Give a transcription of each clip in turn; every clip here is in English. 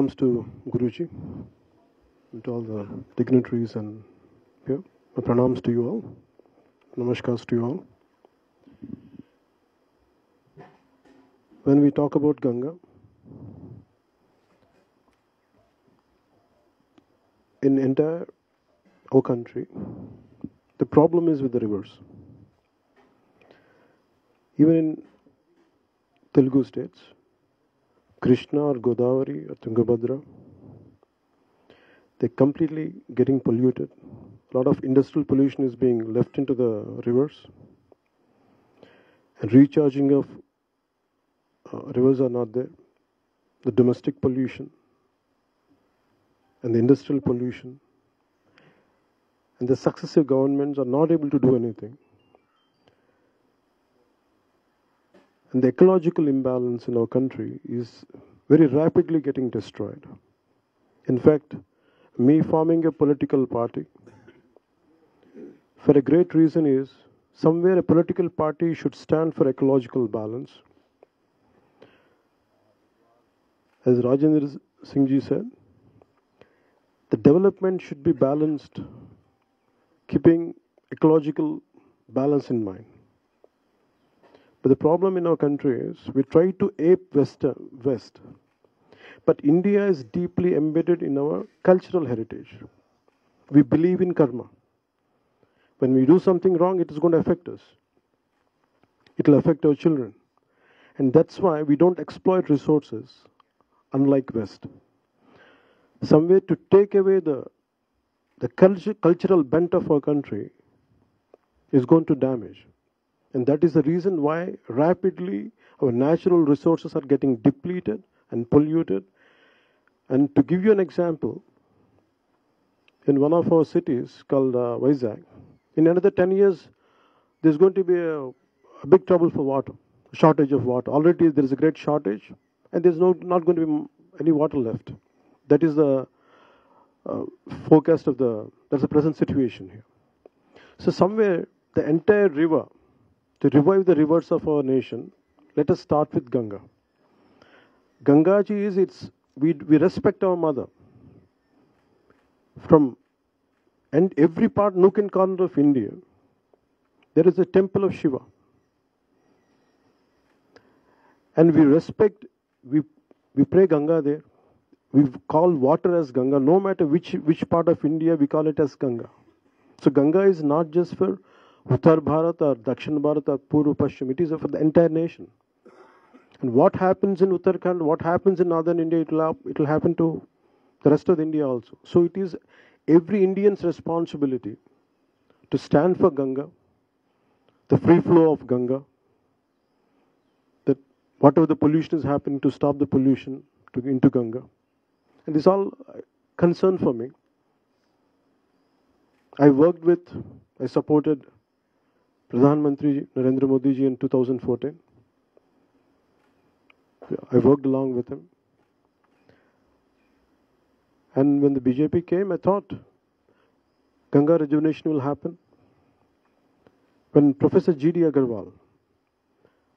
pranams to Guruji and to all the dignitaries and here. My pranams to you all. Namaskars to you all. When we talk about Ganga, in entire our country, the problem is with the rivers. Even in Telugu states, Krishna or Godavari or Tungabhadra, they're completely getting polluted. A lot of industrial pollution is being left into the rivers, and recharging of rivers are not there. The domestic pollution and the industrial pollution, and the successive governments are not able to do anything. And the ecological imbalance in our country is very rapidly getting destroyed. In fact, me forming a political party, for a great reason is, somewhere a political party should stand for ecological balance. As Rajendra Singh ji said, the development should be balanced, keeping ecological balance in mind. But the problem in our country is we try to ape West, but India is deeply embedded in our cultural heritage. We believe in karma. When we do something wrong, it is going to affect us. It will affect our children. And that's why we don't exploit resources, unlike West. Somewhere to take away the cultural bent of our country is going to damage. And that is the reason why rapidly our natural resources are getting depleted and polluted. And to give you an example, in one of our cities called Vizag, in another 10 years, there's going to be a big trouble for water, shortage of water. Already there is a great shortage, and there's not going to be any water left. That is the forecast of that's the present situation here. So somewhere the entire river, to revive the rivers of our nation, let us start with Ganga. Gangaji is we respect our mother. From and every part, nook and corner of India, there is a temple of Shiva. And we respect, we pray Ganga there. We call water as Ganga, no matter which part of India we call it as Ganga. So Ganga is not just for Uttar Bharat or Dakshin Bharat or Purva Paschim, it is for the entire nation. And what happens in Uttarakhand, what happens in northern India, it will happen to the rest of India also. So it is every Indian's responsibility to stand for Ganga, the free flow of Ganga, that whatever the pollution is happening, to stop the pollution into Ganga. And this is all concern for me. I supported Pradhan Mantri Narendra Modi ji in 2014. I worked along with him. And when the BJP came, I thought Ganga rejuvenation will happen. When Professor G.D. Agarwal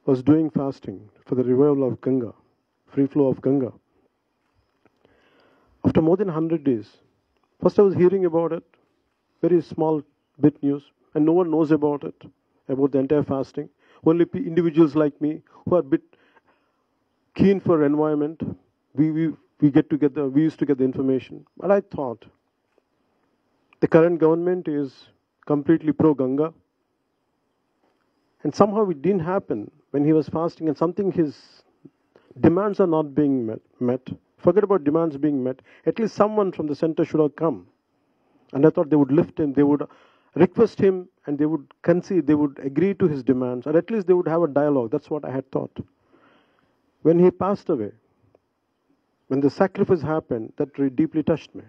was doing fasting for the revival of Ganga, free flow of Ganga, after more than 100 days, first I was hearing about it, very small bit news, and no one knows about it, about the entire fasting. Only individuals like me who are a bit keen for environment, we get together, we used to get the information. But I thought the current government is completely pro-Ganga, and somehow it didn't happen when he was fasting, and something his demands are not being met. Forget about demands being met. At least someone from the center should have come. And I thought they would lift him, they would request him, and they would concede, they would agree to his demands, or at least they would have a dialogue. That's what I had thought. When he passed away, when the sacrifice happened, that really deeply touched me.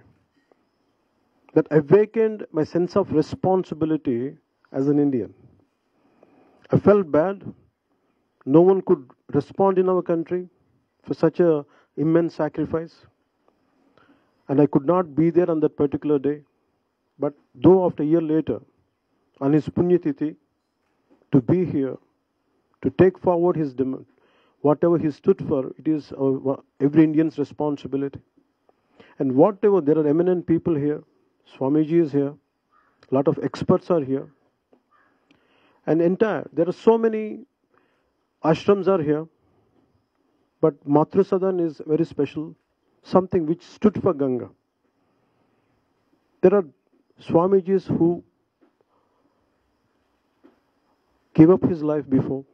That awakened my sense of responsibility as an Indian. I felt bad. No one could respond in our country for such a immense sacrifice. And I could not be there on that particular day. But though after a year later, on his Punyatithi, to be here, to take forward his demand, whatever he stood for, it is every Indian's responsibility. And whatever, there are eminent people here. Swamiji is here. A lot of experts are here. And there are so many ashrams are here. But Matru Sadan is very special, something which stood for Ganga. There are Swamijis who gave up his life before.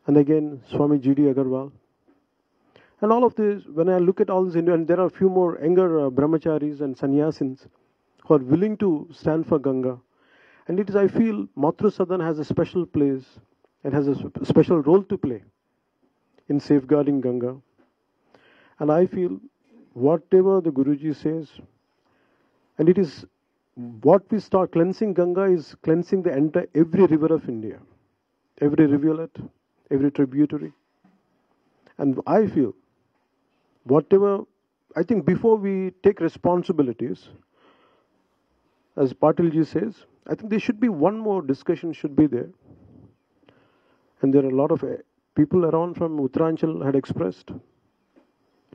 And again, Swami G.D. Agarwal. And all of this, when I look at all this, and there are a few more younger brahmacharis and sannyasins who are willing to stand for Ganga. And it is, I feel, Matru Sadan has a special place and has a special role to play in safeguarding Ganga. And I feel whatever the Guruji says, and it is what we start cleansing Ganga is cleansing the entire, every river of India, every rivulet, every tributary. And I feel whatever, I think before we take responsibilities, as Patilji says, I think there should be one more discussion should be there. And there are a lot of people around from Uttaranchal had expressed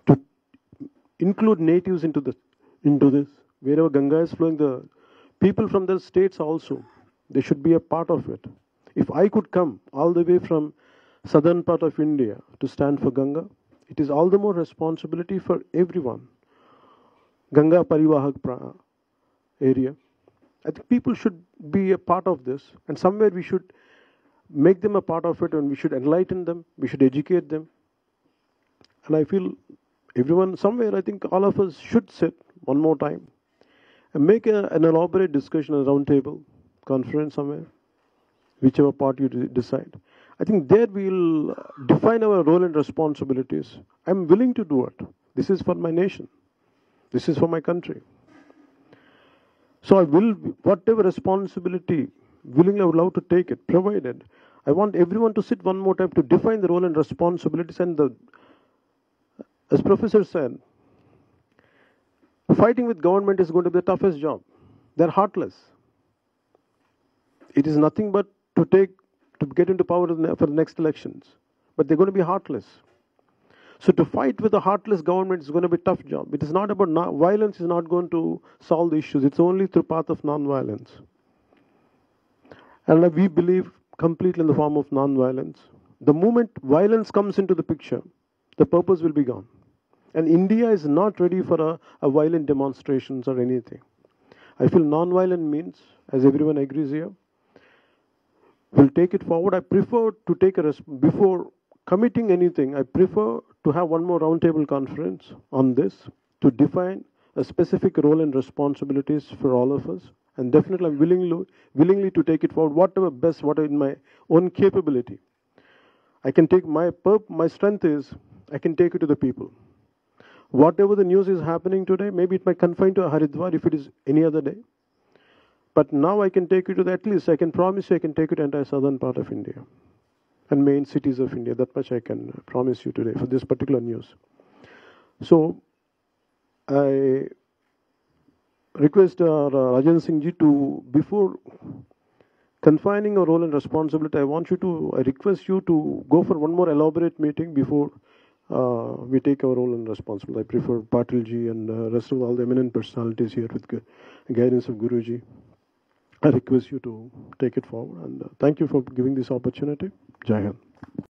to include natives into this. Wherever Ganga is flowing, the people from the states also, they should be a part of it. If I could come all the way from southern part of India to stand for Ganga, it is all the more responsibility for everyone. Ganga Parivahak area. I think people should be a part of this, and somewhere we should make them a part of it, and we should enlighten them, we should educate them. And I feel everyone, somewhere, I think all of us should sit one more time and make an elaborate discussion, a round table conference somewhere, whichever part you decide. I think there we'll define our role and responsibilities. I'm willing to do it. This is for my nation. This is for my country. So I will, whatever responsibility, willingly I would love to take it, provided. I want everyone to sit one more time to define the role and responsibilities. And as Professor said, fighting with government is going to be the toughest job. They're heartless. It is nothing but to get into power for the next elections. But they're going to be heartless. So to fight with a heartless government is going to be a tough job. It is not about violence is not going to solve the issues. It's only through path of non-violence. And we believe completely in the form of non-violence. The moment violence comes into the picture, the purpose will be gone. And India is not ready for a violent demonstrations or anything. I feel non-violent means, as everyone agrees here, we'll take it forward. I prefer to take before committing anything, I prefer to have one more roundtable conference on this to define a specific role and responsibilities for all of us. And definitely I'm willingly to take it forward, whatever best, whatever in my own capability. I can take my strength is, I can take it to the people. Whatever the news is happening today, maybe it might confine to Haridwar if it is any other day. But now I can take you to at least, I can promise you I can take you to the entire southern part of India and main cities of India. That much I can promise you today for this particular news. So I request Rajan Singh ji to, before confining our role and responsibility, I request you to go for one more elaborate meeting before we take our role and responsibility. I prefer Patil ji and rest of all the eminent personalities here with guidance of Guruji. I request you to take it forward, and thank you for giving this opportunity. Jai Hind.